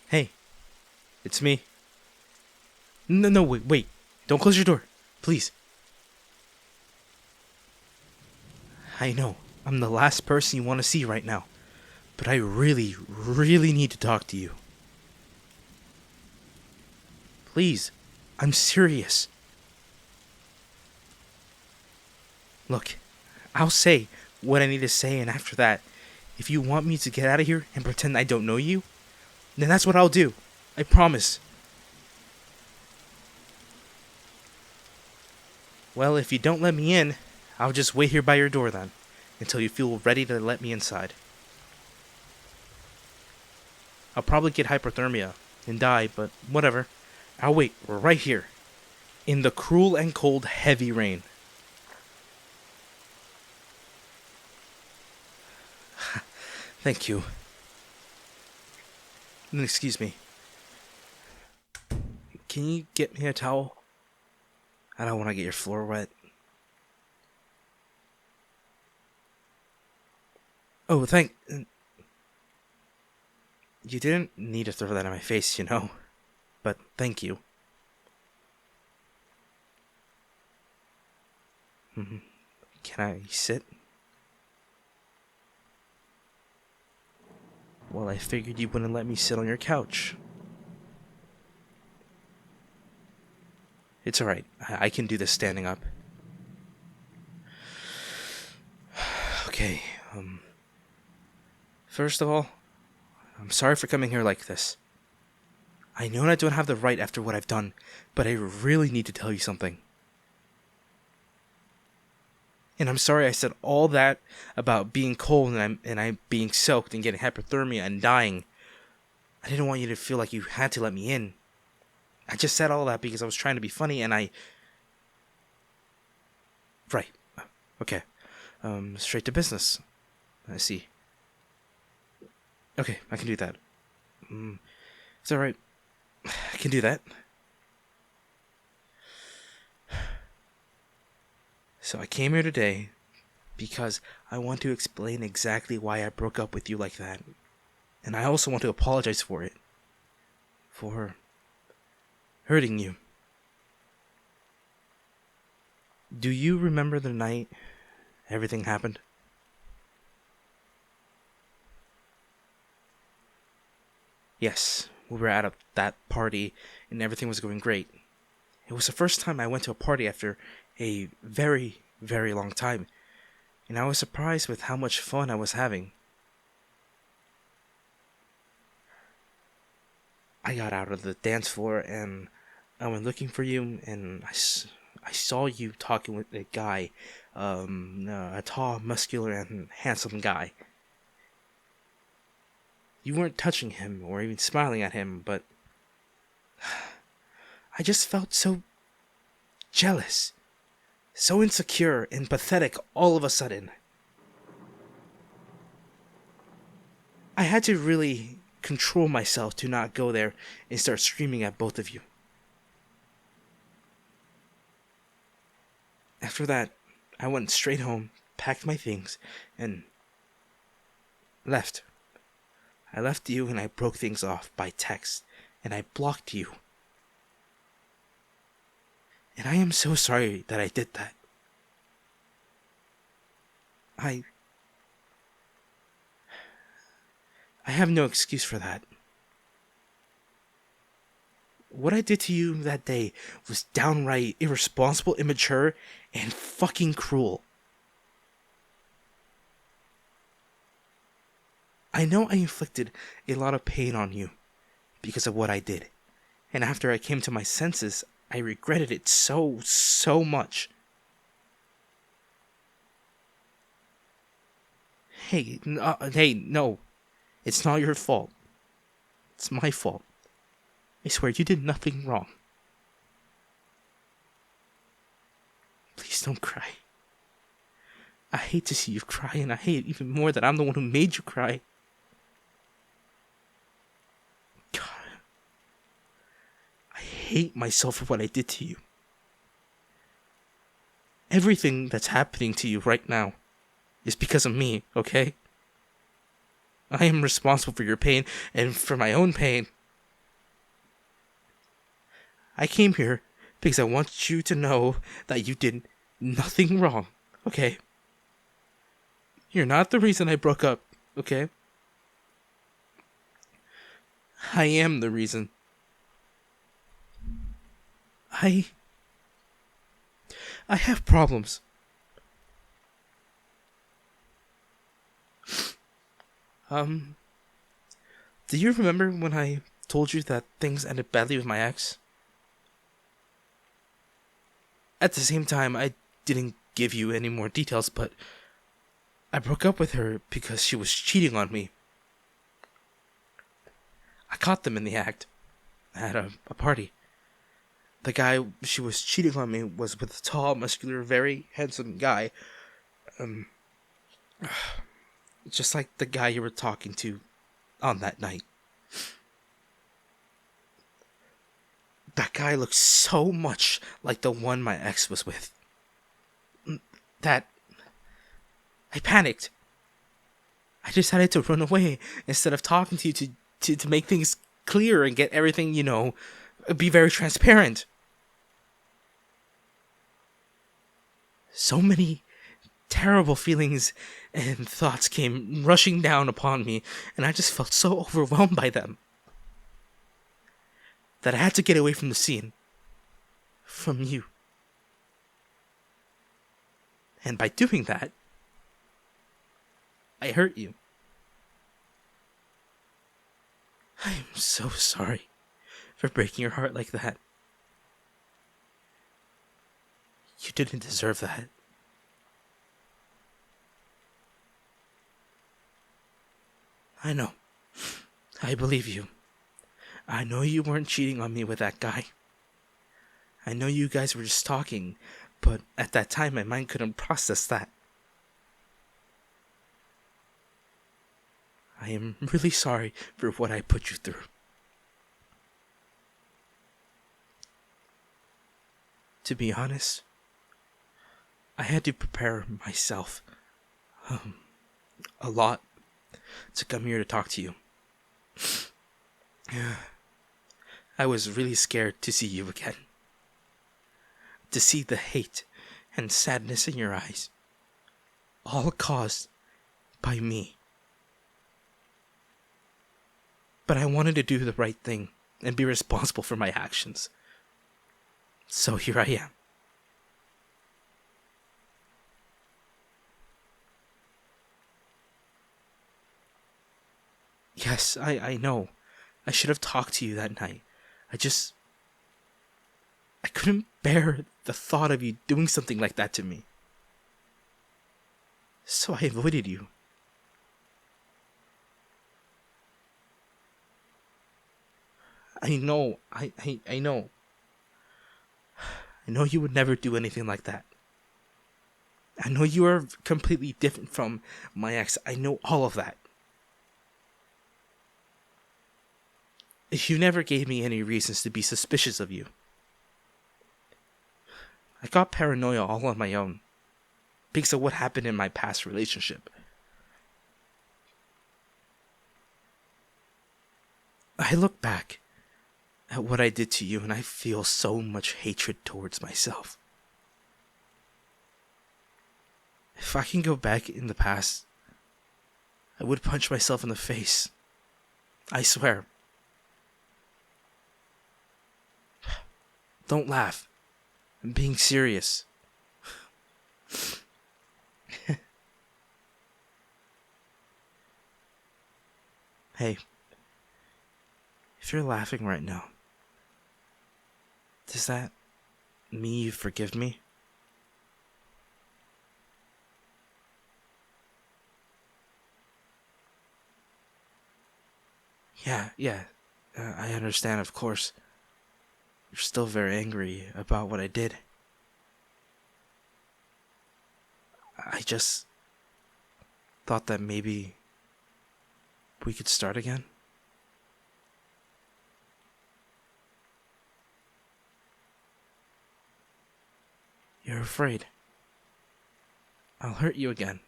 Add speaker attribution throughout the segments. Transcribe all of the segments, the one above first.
Speaker 1: Hey, it's me. No, wait. Don't close your door. Please. I know, I'm the last person you want to see right now. But I really need to talk to you. Please, I'm serious. Look, I'll say what I need to say, and after that, if you want me to get out of here and pretend I don't know you, then that's what I'll do. I promise. Well, if you don't let me in, I'll just wait here by your door then, until you feel ready to let me inside. I'll probably get hypothermia and die, but whatever. I'll wait right here, in the cruel and cold heavy rain. Thank you. Excuse me. Can you get me a towel? I don't want to get your floor wet. Oh, You didn't need to throw that in my face, you know. But thank you. Can I sit? Well, I figured you wouldn't let me sit on your couch. It's alright. I can do this standing up. Okay, First of all, I'm sorry for coming here like this. I know I don't have the right after what I've done, but I really need to tell you something. And I'm sorry I said all that about being cold and I'm being soaked and getting hypothermia and dying. I didn't want you to feel like you had to let me in. I just said all that because I was trying to be funny and I... Right. Okay. Straight to business. I see. Okay, I can do that. It's alright. I can do that. So I came here today because I want to explain exactly why I broke up with you like that. And I also want to apologize for it. For hurting you. Do you remember the night everything happened? Yes, we were at that party and everything was going great. It was the first time I went to a party after a very, very long time, and I was surprised with how much fun I was having. I got out of the dance floor and I went looking for you, and I saw you talking with a guy, a tall, muscular, and handsome guy. You weren't touching him or even smiling at him, but I just felt so jealous, so insecure and pathetic all of a sudden. I had to really control myself to not go there and start screaming at both of you. After that, I went straight home, packed my things, and left. I left you and I broke things off by text, and I blocked you. And I am so sorry that I did that. I have no excuse for that. What I did to you that day was downright irresponsible, immature, and fucking cruel. I know I inflicted a lot of pain on you because of what I did. And after I came to my senses, I regretted it so much. Hey, no. It's not your fault. It's my fault. I swear you did nothing wrong. Please don't cry. I hate to see you cry, and I hate even more that I'm the one who made you cry. God. I hate myself for what I did to you. Everything that's happening to you right now is because of me, okay? I am responsible for your pain and for my own pain. I came here because I want you to know that you did nothing wrong, okay? You're not the reason I broke up, okay? I am the reason. I I have problems. Um, do you remember when I told you that things ended badly with my ex? At the same time, I didn't give you any more details, but I broke up with her because she was cheating on me. I caught them in the act at a party. The guy she was cheating on me was with a tall, muscular, very handsome guy. Um, just like the guy you were talking to on that night. That guy looked so much like the one my ex was with that I panicked. I decided to run away instead of talking to you to make things clear and get everything, be very transparent. So many terrible feelings and thoughts came rushing down upon me, and I just felt so overwhelmed by them that I had to get away from the scene. From you. And by doing that, I hurt you. I am so sorry for breaking your heart like that. You didn't deserve that. I know. I believe you. I know you weren't cheating on me with that guy. I know you guys were just talking, but at that time my mind couldn't process that. I am really sorry for what I put you through. To be honest, I had to prepare myself a lot to come here to talk to you. I was really scared to see you again. To see the hate and sadness in your eyes. All caused by me. But I wanted to do the right thing and be responsible for my actions. So here I am. Yes, I know. I should have talked to you that night. I couldn't bear the thought of you doing something like that to me. So I avoided you. I know. I know. I know you would never do anything like that. I know you are completely different from my ex. I know all of that. You never gave me any reasons to be suspicious of you. I got paranoia all on my own because of what happened in my past relationship. I look back at what I did to you and I feel so much hatred towards myself. If I can go back in the past, I would punch myself in the face. I swear. Don't laugh. I'm being serious. Hey, if you're laughing right now, does that mean you forgive me? Yeah. I understand, of course. You're still very angry about what I did. I just thought that maybe we could start again. You're afraid I'll hurt you again.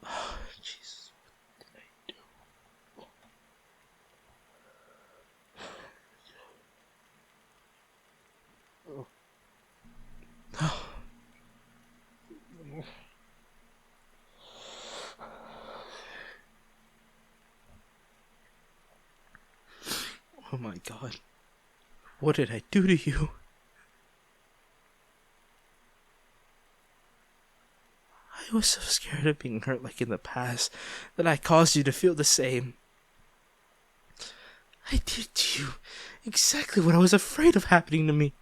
Speaker 1: Oh, Jesus. What did I do? my God. What did I do to you? I was so scared of being hurt like in the past that I caused you to feel the same. I did to you exactly what I was afraid of happening to me.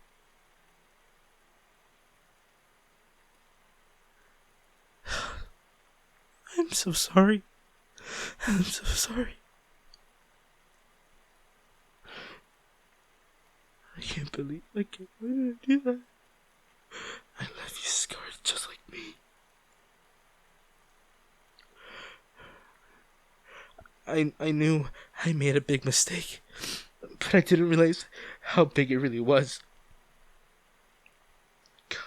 Speaker 1: I'm so sorry. I'm so sorry. I can't believe why did I do that? I left you scarred just like me. I knew I made a big mistake, but I didn't realize how big it really was. God,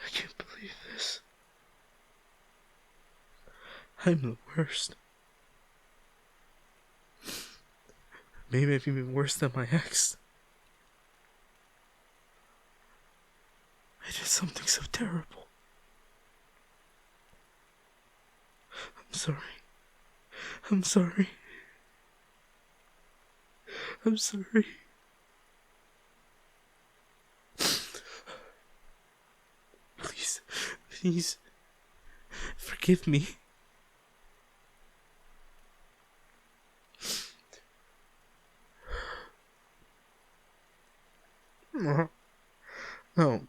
Speaker 1: I can't believe this. I'm the worst. Maybe I've even worse than my ex. I did something so terrible. I'm sorry. I'm sorry. I'm sorry. Please, please, forgive me. No. I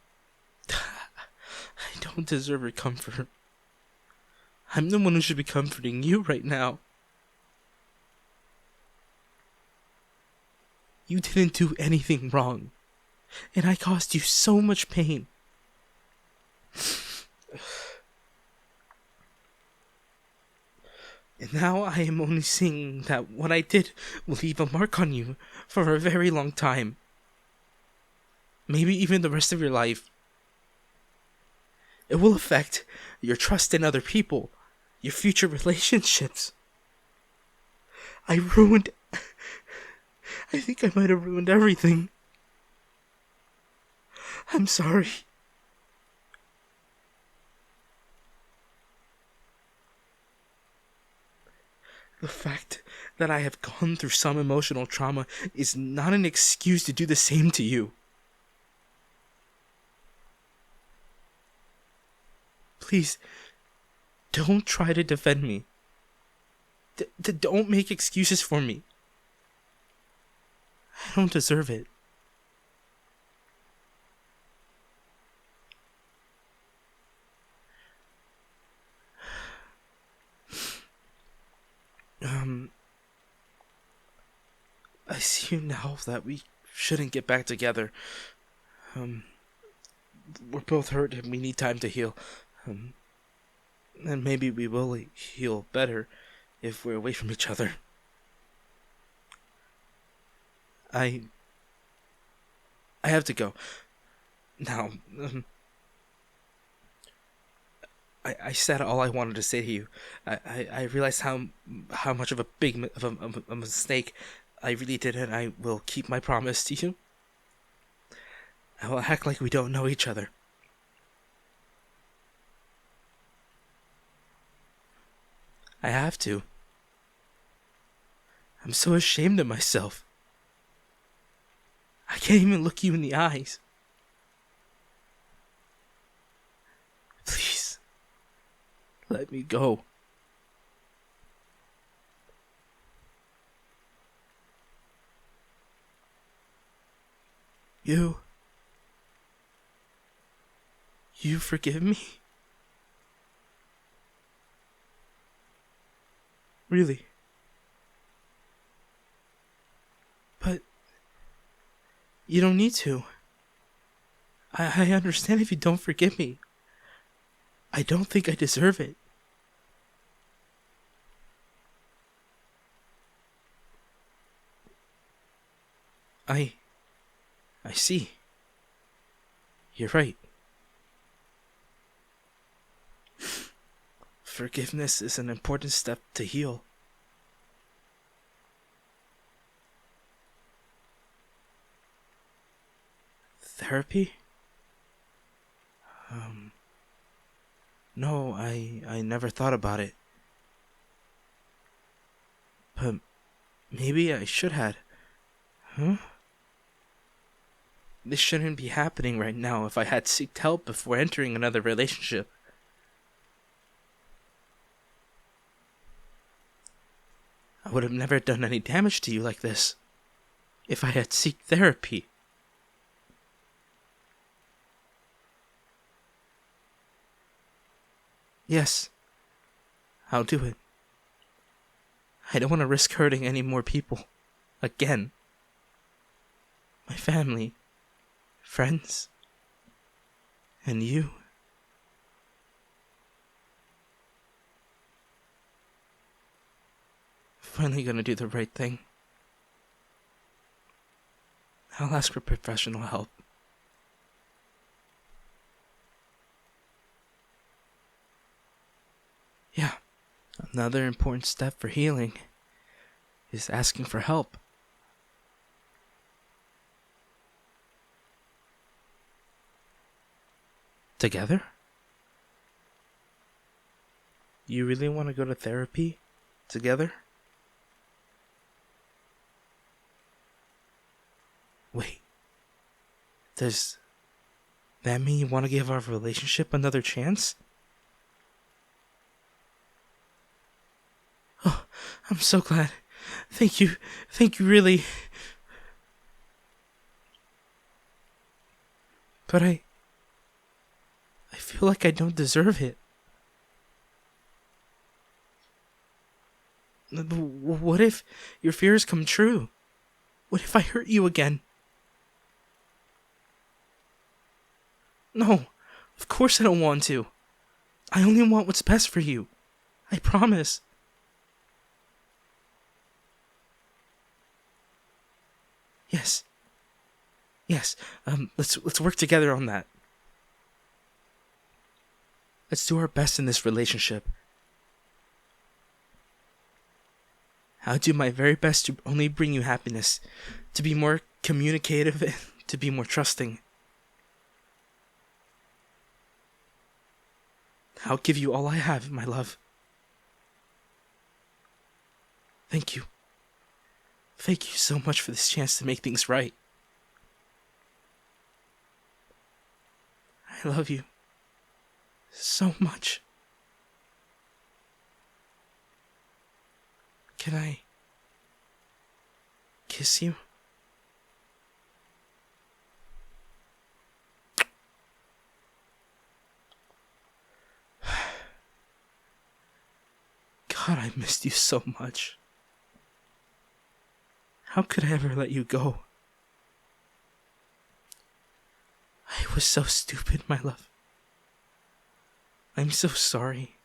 Speaker 1: don't deserve your comfort. I'm the one who should be comforting you right now. You didn't do anything wrong, and I caused you so much pain. And now I am only seeing that what I did will leave a mark on you for a very long time. Maybe even the rest of your life. It will affect your trust in other people, your future relationships. I think I might have ruined everything. I'm sorry. The fact that I have gone through some emotional trauma is not an excuse to do the same to you. Please, don't try to defend me. Don't make excuses for me. I don't deserve it. I see now that we shouldn't get back together. We're both hurt and we need time to heal. And maybe we will heal better if we're away from each other. I have to go. Now, I said all I wanted to say to you. I realized how much of a big of a mistake I really did, and I will keep my promise to you. I will act like we don't know each other. I have to. I'm so ashamed of myself. I can't even look you in the eyes. Please, let me go. You forgive me? Really? But you don't need to. I understand if you don't forgive me. I don't think I deserve it. I see. You're right. Forgiveness is an important step to heal. Therapy? No, I never thought about it. But Maybe I should have. Huh? This shouldn't be happening right now if I had sought help before entering another relationship. I would have never done any damage to you like this if I had sought therapy. Yes, I'll do it. I don't want to risk hurting any more people. Again. My family, friends, and you. Finally gonna do the right thing. I'll ask for professional help. Yeah, another important step for healing is asking for help. Together? You really want to go to therapy together? Wait, does that mean you want to give our relationship another chance? Oh, I'm so glad. Thank you really. But I feel like I don't deserve it. What if your fears come true? What if I hurt you again? No, of course I don't want to. I only want what's best for you. I promise. Yes. Yes. Let's work together on that. Let's do our best in this relationship. I'll do my very best to only bring you happiness, to be more communicative, and to be more trusting. I'll give you all I have, my love. Thank you. Thank you so much for this chance to make things right. I love you so much. Can I kiss you? God, I missed you so much. How could I ever let you go? I was so stupid, my love. I'm so sorry.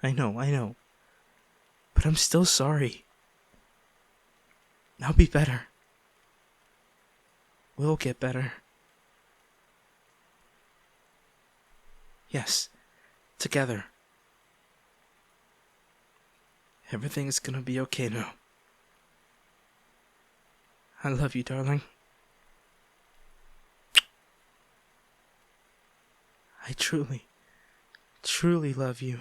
Speaker 1: I know. But I'm still sorry. I'll be better. We'll get better. Yes, together. Everything's gonna be okay now. I love you, darling. I truly love you.